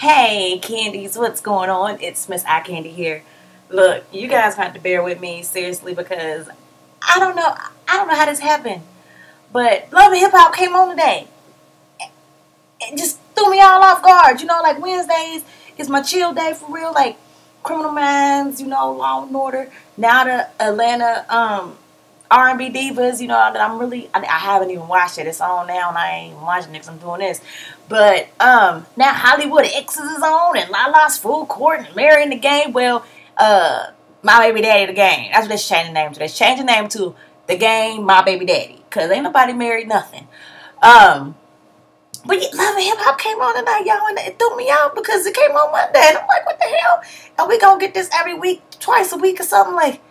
Hey, Candies, what's going on? It's Miss Eye Candy here. Look, you guys have to bear with me, seriously, because I don't know how this happened. But Love and Hip Hop came on today. It just threw me all off guard. You know, like Wednesdays is my chill day for real. Like Criminal Minds, you know, Law and Order. Now the Atlanta R&B Divas, you know, that I haven't even watched it. It's on now and I ain't even watching it because I'm doing this. But now Hollywood X's is on and Lala's Full Court and Mary in the Game. Well, My Baby Daddy the Game. That's what they changed the name to. They changed the name to The Game, My Baby Daddy. Because ain't nobody married nothing. But Love and Hip Hop came on tonight, y'all, and it threw me out because it came on Monday. And I'm like, what the hell? And we gonna get this every week, twice a week or something? Like,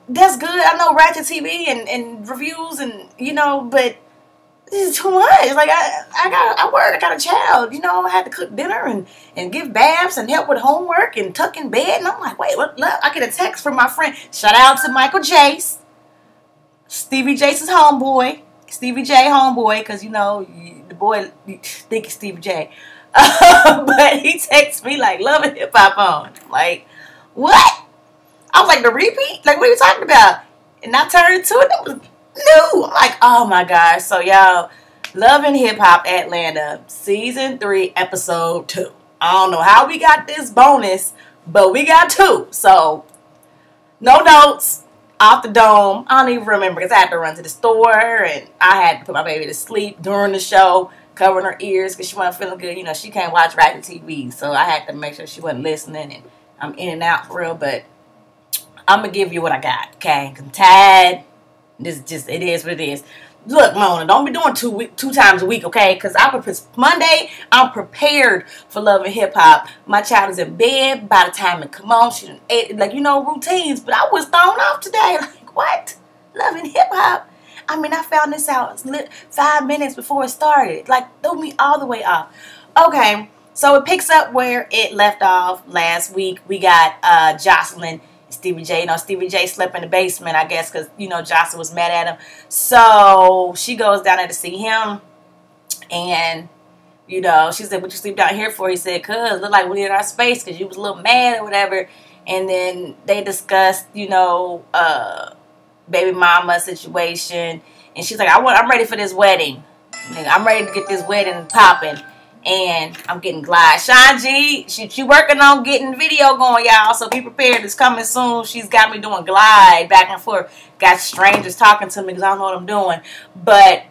that's good. I know Ratchet TV and reviews and, you know, but this is too much. Like, I work. I got a child. You know, I had to cook dinner and give baths and help with homework and tuck in bed. And I'm like, wait, what? Look, I get a text from my friend. Shout out to Michael Jace. Stevie Jace's homeboy. Stevie J homeboy, because, you know, the boy think it's Stevie J. But he texts me like, Love and Hip Hop on. I'm like, what? I was like, the repeat? Like, what are you talking about? And I turned to it. It was new. I'm like, oh my gosh. So, y'all, Love and Hip Hop Atlanta, Season 3, Episode 2. I don't know how we got this bonus, but we got 2. So, no notes. Off the dome. I don't even remember because I had to run to the store and I had to put my baby to sleep during the show, covering her ears because she wasn't feeling good. You know, she can't watch Ratchet TV, so I had to make sure she wasn't listening. And I'm in and out for real, but I'm gonna give you what I got, okay? I'm tired. This is just, it is what it is. Look, Mona, don't be doing two times a week, okay? Because Monday, I'm prepared for Love and Hip Hop. My child is in bed by the time it come on. She ate, like, you know, routines. But I was thrown off today. Like, what? Love and Hip Hop? I mean, I found this out 5 minutes before it started. Like, threw me all the way off. Okay, so it picks up where it left off last week. We got Joselyn. Stevie J, you know, Stevie J slept in the basement, I guess, because, you know, Jocelyn was mad at him. So she goes down there to see him. And, you know, she said, what you sleep down here for? He said, cuz, look like we in our space because you was a little mad or whatever. And then they discussed, you know, baby mama situation. And she's like, I'm ready for this wedding. I'm ready to get this wedding popping. And I'm getting glide. Shanji, she working on getting video going, y'all. So be prepared. It's coming soon. She's got me doing glide back and forth. Got strangers talking to me because I don't know what I'm doing. But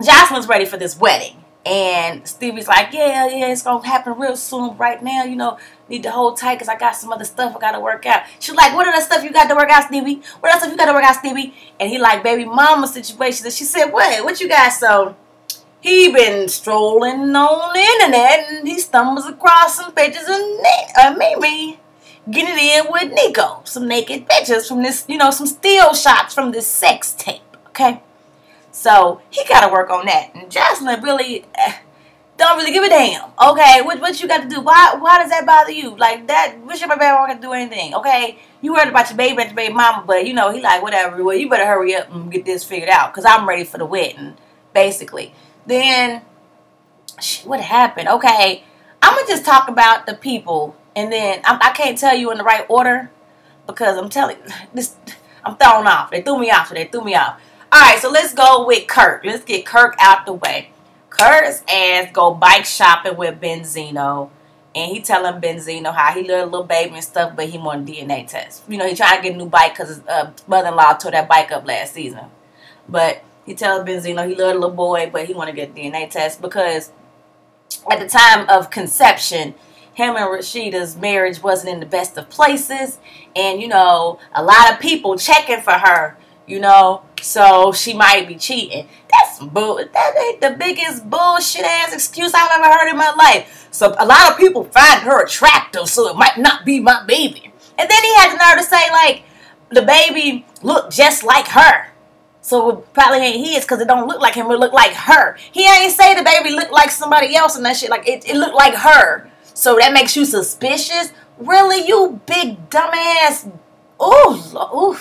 Jocelyn's ready for this wedding. And Stevie's like, yeah, it's going to happen real soon. Right now, you know, need to hold tight because I got some other stuff I got to work out. She's like, what other stuff you got to work out, Stevie? What else stuff you got to work out, Stevie? And he like, baby mama situation. And she said, what you got? So he been strolling on the internet and he stumbles across some pictures of Mimi getting it in with Nico. Some naked pictures from this, you know, some still shots from this sex tape, okay? So he got to work on that. And Jocelyn really don't really give a damn, okay? What you got to do? Why does that bother you? Like that, wish your baby mama got to do anything, okay? You worried about your baby and your baby mama, but, you know, he like, whatever. Well, you better hurry up and get this figured out because I'm ready for the wedding, basically. Then, what happened? Okay, I'm going to just talk about the people. And then, I can't tell you in the right order. Because I'm telling you, I'm thrown off. They threw me off. Alright, so let's go with Kirk. Let's get Kirk out the way. Kirk's ass go bike shopping with Benzino. And he telling Benzino how he loved a little baby and stuff. But he want a DNA test. You know, he trying to get a new bike because his mother-in-law tore that bike up last season. But he tells Benzino he loved a little boy, but he want to get a DNA test because at the time of conception, him and Rashida's marriage wasn't in the best of places. And, you know, a lot of people checking for her, you know, so she might be cheating. That's some bull. That ain't the biggest bullshit ass excuse I've ever heard in my life. So a lot of people find her attractive, so it might not be my baby. And then he had the nerve to say, like, the baby looked just like her. So it probably ain't his because it don't look like him. It look like her. He ain't say the baby looked like somebody else and that shit. Like, it looked like her. So that makes you suspicious? Really, you big dumbass. Ooh.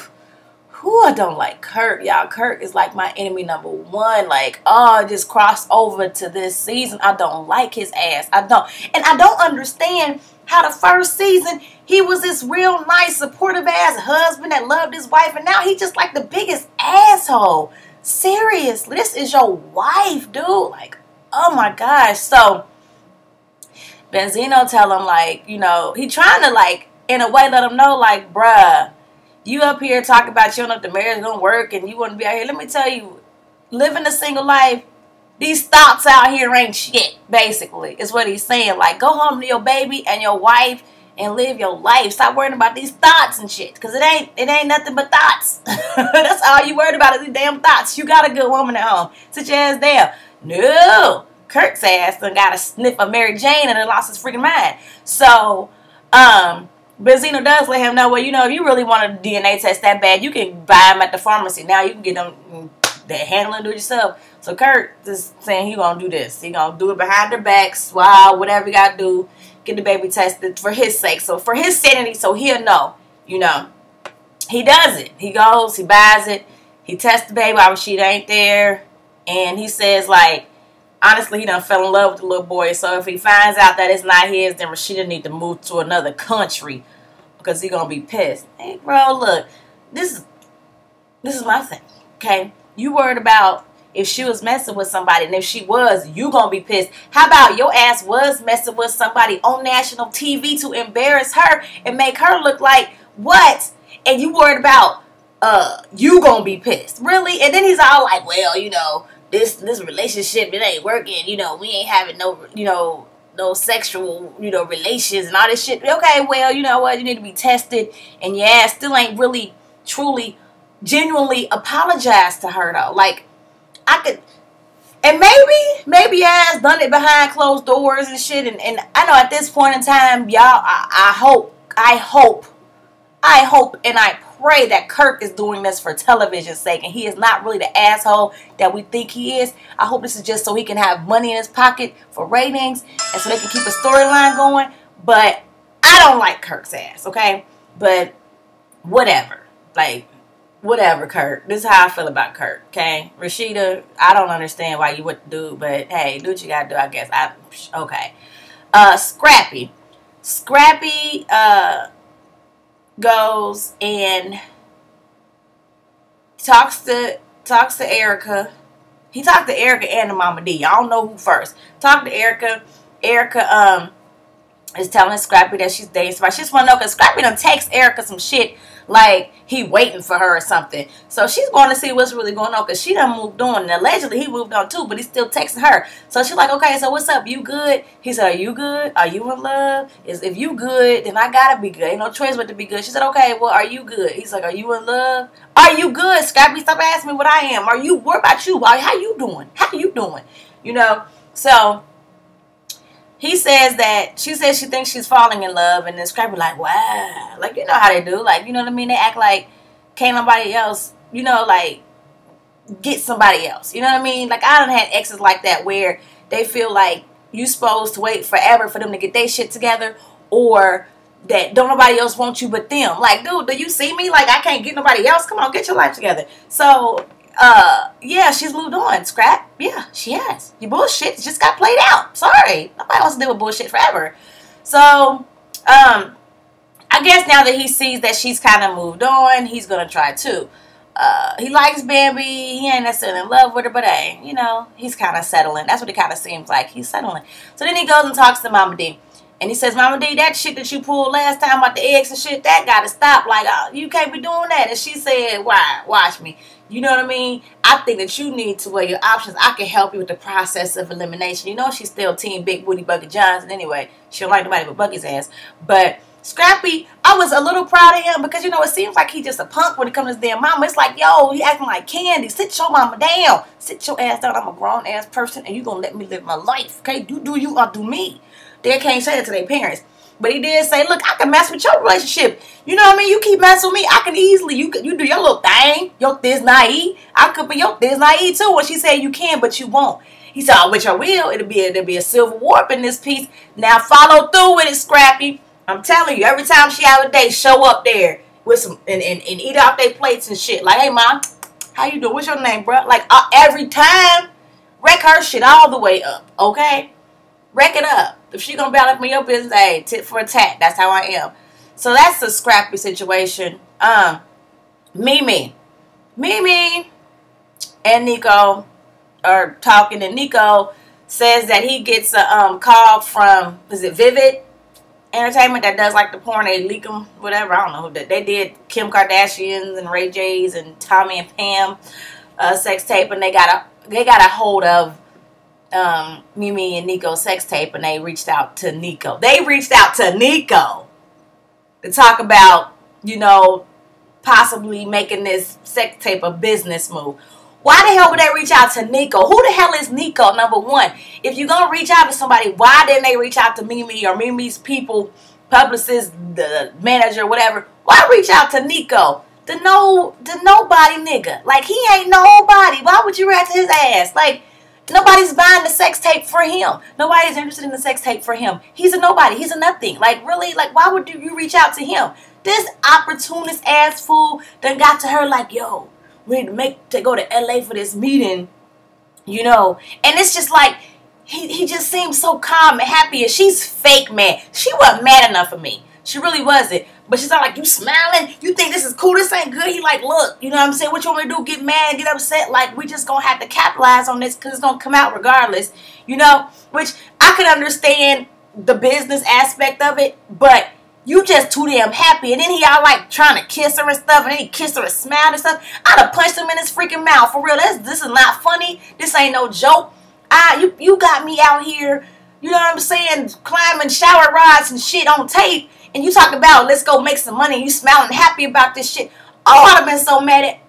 Who I don't like Kirk, y'all. Kirk is like my enemy number one. Like, oh, just crossed over to this season. I don't like his ass. I don't. And I don't understand how the first season he was this real nice, supportive ass husband that loved his wife. And now he just like the biggest asshole. Seriously, this is your wife, dude. Like, oh my gosh. So, Benzino tell him, like, you know, he trying to, like, in a way let him know, like, bruh, you up here talking about you don't know if the marriage gonna work and you want to be out here. Let me tell you, living a single life, these thoughts out here ain't shit, basically, is what he's saying. Like, go home to your baby and your wife and live your life. Stop worrying about these thoughts and shit, because it ain't nothing but thoughts. That's all you worried about is these damn thoughts. You got a good woman at home. Sit your ass down. No. Kirk's ass done got a sniff of Mary Jane and then lost his freaking mind. So, Benzino does let him know, well, you know, if you really want a DNA test that bad, you can buy them at the pharmacy. Now you can get them, they handle and do it yourself. So Kirk is saying he gonna do this. He gonna do it behind their backs, wow, whatever you gotta do, get the baby tested for his sake. So for his sanity, so he'll know, you know. He does it. He goes, he buys it, he tests the baby, Rashida ain't there, and he says, like, honestly, he done fell in love with the little boy. So if he finds out that it's not his, then Rashida need to move to another country because he gonna be pissed. Hey, bro, look, this is my thing. Okay, you worried about if she was messing with somebody, and if she was, you gonna be pissed. How about your ass was messing with somebody on national TV to embarrass her and make her look like what? And you worried about you gonna be pissed, really? And then he's all like, well, you know, this relationship, it ain't working, you know, we ain't having no, you know, no sexual, you know, relations and all this shit. Okay, well, you know what, you need to be tested, and your ass still ain't really, truly, genuinely apologize to her, though. Like, I could, and maybe your ass done it behind closed doors and shit, and I know at this point in time, y'all, I hope, and I pray that Kirk is doing this for television's sake, and he is not really the asshole that we think he is. I hope this is just so he can have money in his pocket for ratings, and so they can keep a storyline going. But I don't like Kirk's ass, okay? But whatever. Like, whatever, Kirk. This is how I feel about Kirk, okay? Rashida, I don't understand why you would do, but hey, do what you gotta do, I guess. Okay. Scrappy. Scrappy, goes and talks to Erica. He talked to Erica and to Mama D. I don't know who first. Talked to Erica. Erica is telling Scrappy that she's dating somebody. She just want to know because Scrappy done text Erica some shit like he waiting for her or something. So she's going to see what's really going on because she done moved on. And allegedly he moved on too, but he's still texting her. So she's like, okay, so what's up? You good? He said, are you good? Are you in love? If you good, then I gotta be good. Ain't no choice but to be good. She said, okay, well, are you good? He's like, are you in love? Are you good? Scrappy, stop asking me what I am. What about you? How you doing? How you doing? You know? So he says that, she says she thinks she's falling in love, and then Scrappy like, wow. Like, you know how they do. Like, you know what I mean? They act like can't nobody else, you know, like, get somebody else. You know what I mean? Like, I done had exes like that where they feel like you supposed to wait forever for them to get their shit together, or that don't nobody else want you but them. Like, dude, do you see me? Like, I can't get nobody else. Come on, get your life together. So, yeah, she's moved on, Scrap. Yeah, she has. Your bullshit just got played out. Sorry. Nobody wants to deal with bullshit forever. So, I guess now that he sees that she's kind of moved on, he's going to try too. He likes Bambi. He ain't necessarily in love with her, but hey, you know, he's kind of settling. That's what it kind of seems like. He's settling. So then he goes and talks to Mama D. And he says, Mama D, that shit that you pulled last time about the eggs and shit, that got to stop. Like, you can't be doing that. And she said, why? Watch me. You know what I mean? I think that you need to weigh your options. I can help you with the process of elimination. You know she's still Team Big Booty Bucket Johnson anyway. She don't like nobody but Bucky's ass. But Scrappy, I was a little proud of him because, you know, it seems like he's just a punk when it comes to his damn mama. It's like, yo, he acting like candy. Sit your mama down. Sit your ass down. I'm a grown-ass person, and you going to let me live my life, okay? Do you or do me. They can't say that to their parents. But he did say, look, I can mess with your relationship. You know what I mean? You keep messing with me, I can easily, you do your little thing, your this naive. I could be your this naive too. When she said you can, but you won't. He said, oh, which I will. There'll be a silver warp in this piece. Now follow through with it, Scrappy. I'm telling you, every time she have a date, show up there with some and eat off their plates and shit. Like, hey, mom, how you doing? What's your name, bro? Like, every time, wreck her shit all the way up, okay? Wreck it up. If she gonna battle for your business, hey, tit for a tat. That's how I am. So that's a scrappy situation. Mimi and Nico are talking, and Nico says that he gets a call from, is it Vivid Entertainment that does like the porn? They leak them, whatever. I don't know who that. They did Kim Kardashian's and Ray J's and Tommy and Pam sex tape, and they got a hold of Mimi and Nico's sex tape, and they reached out to Nico. They reached out to Nico to talk about, you know, possibly making this sex tape a business move. Why the hell would they reach out to Nico? Who the hell is Nico, number one? If you're going to reach out to somebody, why didn't they reach out to Mimi or Mimi's people, publicist, the manager, whatever? Why reach out to Nico? The nobody nigga. Like, he ain't nobody. Why would you reach to his ass? Like, nobody's buying the sex tape for him. Nobody's interested in the sex tape for him. He's a nobody. He's a nothing. Like, really? Like, why would you reach out to him? This opportunist ass fool done got to her like, yo, we need to go to LA for this meeting, you know. And it's just like, he just seems so calm and happy, and she's fake mad. She wasn't mad enough for me. She really wasn't. But she's not like, you smiling? You think this is cool? This ain't good? He like, look, you know what I'm saying? What you want me to do? Get mad, get upset? Like, we just gonna have to capitalize on this because it's gonna come out regardless, you know? Which I could understand the business aspect of it, but you just too damn happy. And then he all like trying to kiss her and stuff, and then he kissed her and smiled and stuff. I'd have punched him in his freaking mouth. For real, this is not funny. This ain't no joke. You got me out here, you know what I'm saying, climbing shower rods and shit on tape, and you talk about let's go make some money, and you smiling happy about this shit. Oh, I'd have been so mad at,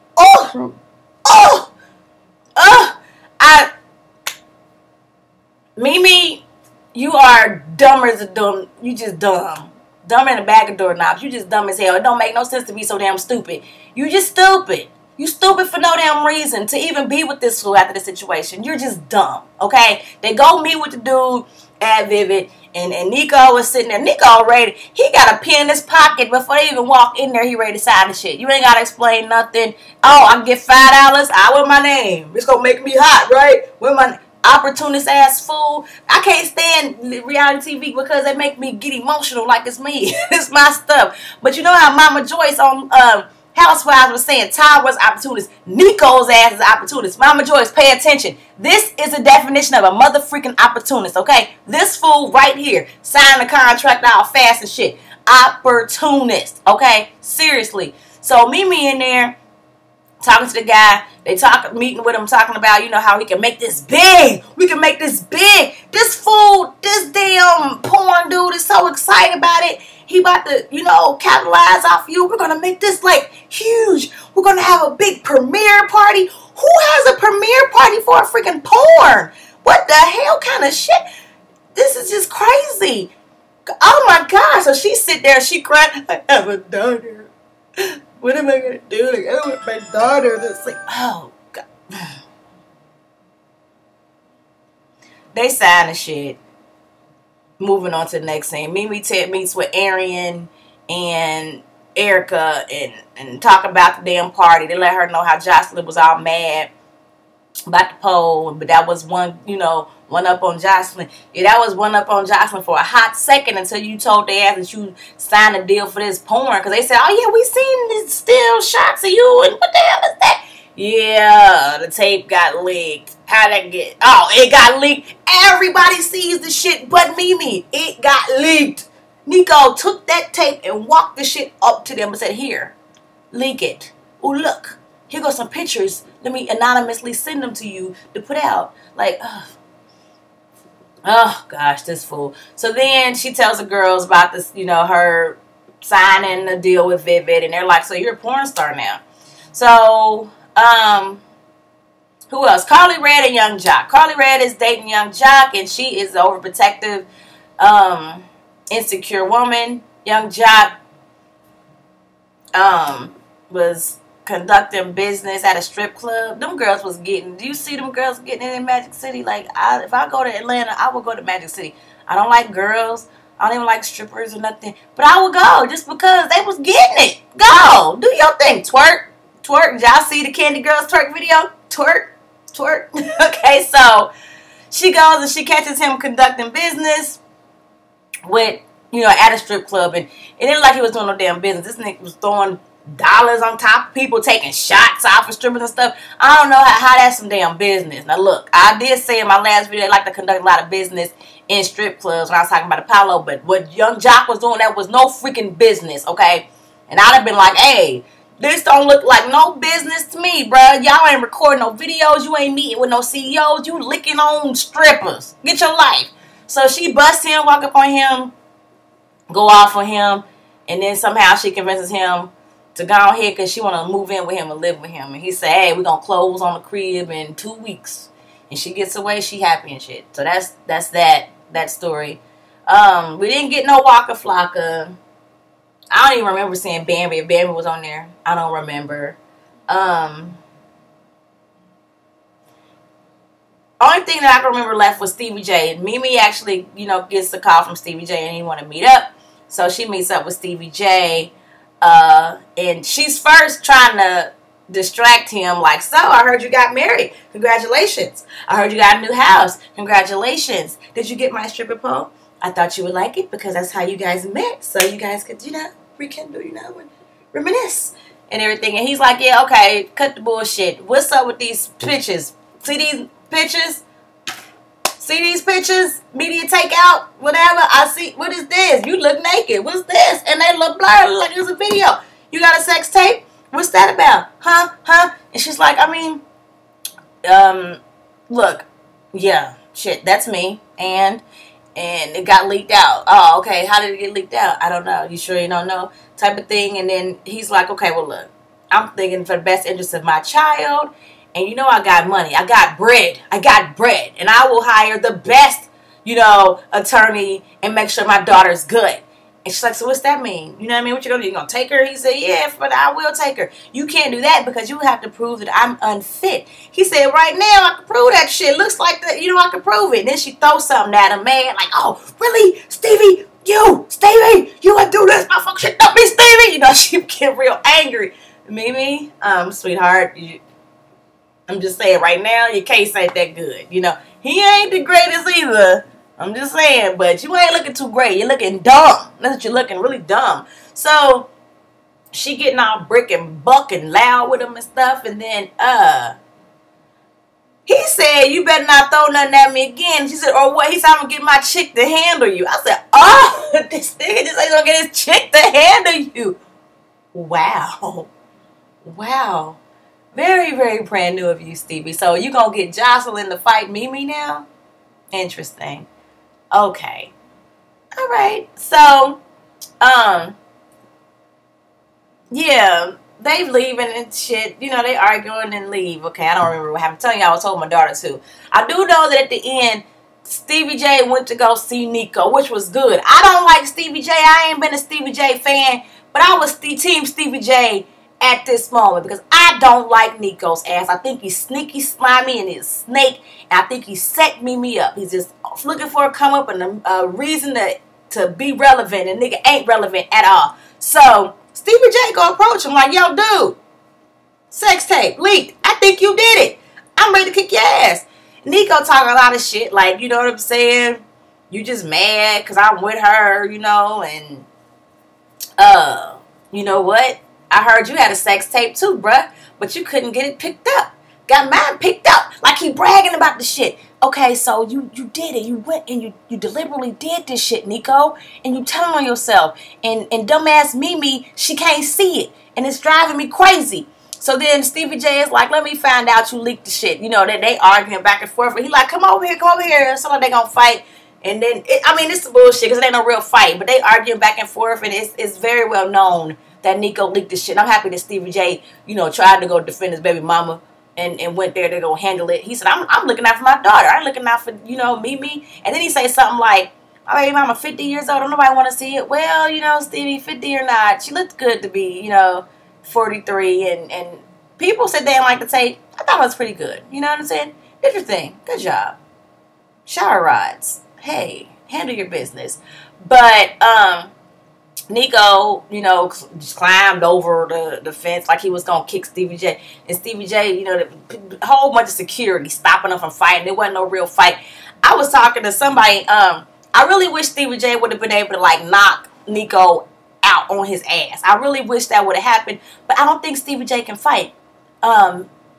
Mimi, you are dumb as a dumb, you just dumb. Dumb in a bag of doorknobs. You just dumb as hell. It don't make no sense to be so damn stupid. You just stupid. You stupid for no damn reason to even be with this fool after the situation. You're just dumb, okay? They go meet with the dude at Vivid, and Nico was sitting there. Nico already, he got a pen in his pocket before they even walk in there. He ready to sign the shit. You ain't got to explain nothing. Oh, I can get $5. I want my name. It's going to make me hot, right? With my opportunist ass fool. I can't stand reality TV because they make me get emotional like it's me. It's my stuff. But you know how Mama Joyce on Housewives was saying Todd was opportunist. Nico's ass is opportunist. Mama Joyce, pay attention. This is a definition of a mother freaking opportunist, okay? This fool right here signed the contract out fast and shit. Opportunist, okay? Seriously. So Mimi in there talking to the guy. They meeting with him, talking about, you know, how he can make this big. We can make this big. This fool, this damn porn dude is so excited about it. He about to, you know, capitalize off you. We're going to make this, like, huge. We're going to have a big premiere party. Who has a premiere party for a freaking porn? What the hell kind of shit? This is just crazy. Oh, my God. So she sit there, she cried. I have a daughter. What am I going to do? Like, I want my daughter. That's like, oh, God. They sign the shit. Moving on to the next scene. Mimi meets with Arian and Erica and talk about the damn party. They let her know how Joselyn was all mad about the poll. But that was one, you know, one up on Joselyn. Yeah, that was one up on Joselyn for a hot second until you told their ass that you signed a deal for this porn. Because they said, oh, yeah, we seen these still shots of you. And what the hell is that? Yeah, the tape got leaked. How'd that get? Oh, it got leaked. Everybody sees the shit but Mimi. It got leaked. Nico took that tape and walked the shit up to them and said, here, leak it. Oh, look. Here goes some pictures. Let me anonymously send them to you to put out. Like, oh, gosh, this fool. So then she tells the girls about this, you know, her signing a deal with Vivid. And they're like, so you're a porn star now. So, who else? Carly Red and Young Jock. Carly Red is dating Young Jock, and she is the overprotective, insecure woman. Young Jock was conducting business at a strip club. Them girls was getting, do you see them girls getting in Magic City? Like, if I go to Atlanta, I will go to Magic City. I don't like girls. I don't even like strippers or nothing. But I would go just because they was getting it. Go. Do your thing. Twerk. Twerk. Did y'all see the Candy Girls twerk video? Twerk. Twerk. Okay, so she goes and she catches him conducting business with, you know, at a strip club. And it didn't like he was doing no damn business. This nigga was throwing dollars on top of people, taking shots off of strippers and stuff. I don't know how that's some damn business. Now look, I did say in my last video they like to conduct a lot of business in strip clubs when I was talking about Apollo, but what young Jock was doing, that was no freaking business, okay? And I'd have been like, hey, this don't look like no business to me, bruh. Y'all ain't recording no videos. You ain't meeting with no CEOs. You licking on strippers. Get your life. So she busts him, walk up on him, go off on him, and then somehow she convinces him to go ahead because she want to move in with him and live with him. And he said, hey, we're going to close on the crib in 2 weeks. And she gets away. She happy and shit. So that's that story. We didn't get no Waka Flocka. I don't even remember seeing Bambi. If Bambi was on there, I don't remember. Only thing that I can remember left was Stevie J. Mimi actually, you know, gets the call from Stevie J and he want to meet up. So she meets up with Stevie J. And she's first trying to distract him, like, so I heard you got married. Congratulations. I heard you got a new house. Congratulations. Did you get my stripper pole? I thought you would like it because that's how you guys met. So you guys could, you know, rekindle, you know, and reminisce and everything. And he's like, yeah, okay, cut the bullshit. What's up with these pictures? See these pictures? See these pictures? Media takeout? Whatever. I see. What is this? You look naked. What's this? And they look blurred like it was a video. You got a sex tape? What's that about? Huh? And she's like, I mean, look, yeah, shit, that's me. And it got leaked out. Oh, okay. How did it get leaked out? I don't know. You sure you don't know? Type of thing. And then he's like, okay, well, look, I'm thinking for the best interest of my child. And you know I got money. I got bread. And I will hire the best, you know, attorney and make sure my daughter's good. And she's like, so what's that mean? You know what I mean? What you gonna do? You gonna take her? He said, yeah, but I will take her. You can't do that because you have to prove that I'm unfit. He said, right now I can prove that shit. Looks like that, you know, I can prove it. And then she throws something at him, man. Like, oh, really? Stevie, you gonna do this? My fuck shit, don't be Stevie. You know, she get real angry. Mimi, sweetheart, I'm just saying right now, your case ain't that good. You know, he ain't the greatest either. I'm just saying, but you ain't looking too great. You're looking dumb. That's what you're looking, really dumb. So she getting all brick and buck and loud with him and stuff. And then he said, you better not throw nothing at me again. She said, or what? He said, I'm going to get my chick to handle you. I said, oh, this nigga just ain't going to get his chick to handle you. Wow. Wow. Very, very brand new of you, Stevie. So you going to get Joselyn to fight Mimi now? Interesting. Okay. All right. So, yeah, they leaving and shit. You know, they arguing and leave. Okay, I don't remember what happened. I'm telling you, I was told my daughter too. I do know that at the end, Stevie J went to go see Nico, which was good. I don't like Stevie J. I ain't been a Stevie J fan, but I was team Stevie J at this moment because I don't like Nico's ass. I think he's sneaky, slimy, and he's a snake. And I think he set me up. He's just looking for a come up and a reason to be relevant. And nigga ain't relevant at all. So Stevie J go approach him like, yo, dude, sex tape leaked. I think you did it. I'm ready to kick your ass. Nico talking a lot of shit like, you know what I'm saying? You just mad because I'm with her, you know, and you know what? I heard you had a sex tape too, bruh, but you couldn't get it picked up. Got mine picked up. Like he bragging about the shit. Okay, so you did it. You went and you deliberately did this shit, Nico. And you telling on yourself. And dumbass Mimi, she can't see it. And it's driving me crazy. So then Stevie J is like, let me find out you leaked the shit. You know, that they arguing back and forth. But he like, come over here. So like they gonna fight. And then, I mean, it's bullshit because it ain't no real fight. But they arguing back and forth. And it's very well known that Nico leaked the shit. And I'm happy that Stevie J, you know, tried to go defend his baby mama and went there to go handle it. He said, I'm looking out for my daughter. I'm looking out for, you know, Mimi. And then he say something like, my baby mama 50 years old. Don't nobody want to see it. Well, you know, Stevie, 50 or not, she looked good to be, you know, 43. And people said they didn't like the tape. I thought it was pretty good. You know what I'm saying? Did your thing. Good job. Shower rods. Hey. handle your business. But Nico, you know, just climbed over the fence like he was going to kick Stevie J. And Stevie J, you know, the whole bunch of security stopping him from fighting. It wasn't no real fight. I was talking to somebody. I really wish Stevie J would have been able to, like, knock Nico out on his ass. I really wish that would have happened. But I don't think Stevie J can fight.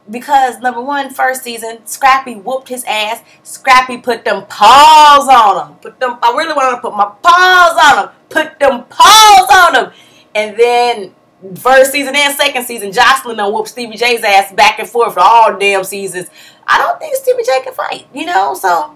Because, number one, first season, Scrappy whooped his ass. Scrappy put them paws on him. I really want to put my paws on him. Put them paws on him. And then, first season and second season, Joselyn done whooped Stevie J's ass back and forth for all damn seasons. I don't think Stevie J can fight, you know, so.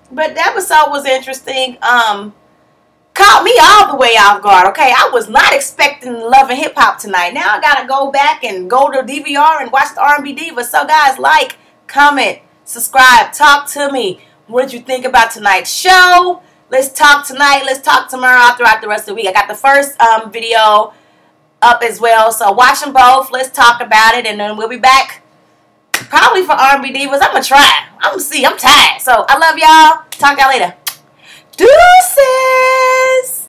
But the episode was interesting. Caught me all the way off guard, okay? I was not expecting Love and Hip Hop tonight. Now I gotta go back and go to DVR and watch the R&B Divas. So guys, like, comment, subscribe, talk to me. What did you think about tonight's show? Let's talk tonight. Let's talk tomorrow throughout the rest of the week. I got the first video up as well. So watch them both. Let's talk about it. And then we'll be back probably for R&B Divas. I'm going to try. I'm going to see. I'm tired. So I love y'all. Talk to y'all later. Deuces.